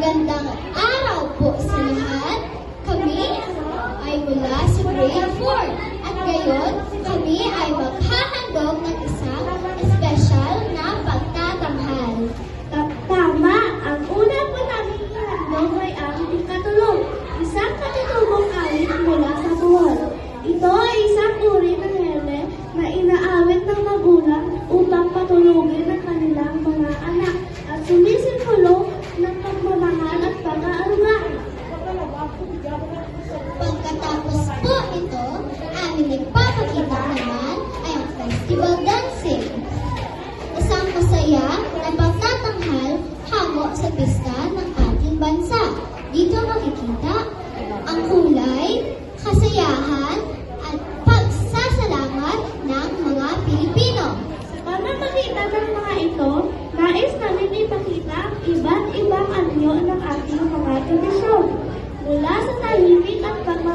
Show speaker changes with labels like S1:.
S1: Magandang araw po sa lahat. Kami ay mula sa grade 4 at ngayon kami ay maghahandog ng isang espesyal na pagtatanghal.
S2: Tama! Ang una po namin ihandog ay ang ikatulog, isang katutubong awit mula sa buwan. Ito ay isang uri ng hele na inaawit ng magulang upang patulugin ang kanilang mga anak at sumisimbolo ng pagmamahal at pag-aaruga.
S1: Pagkatapos po ito, aming ipapakita naman ay ang festival dancing. Isang masaya na pagtatanghal hango sa pista ng ating bansa. Dito makikita ang kulay, kasayahan, at pagsasalamat ng mga Pilipino.
S2: Sa pamamagitan ng mga ito, nais namin ipakita ang iba't ibang anyo ng ating mga tradisyon. Mula sa tahimik at pagmamahal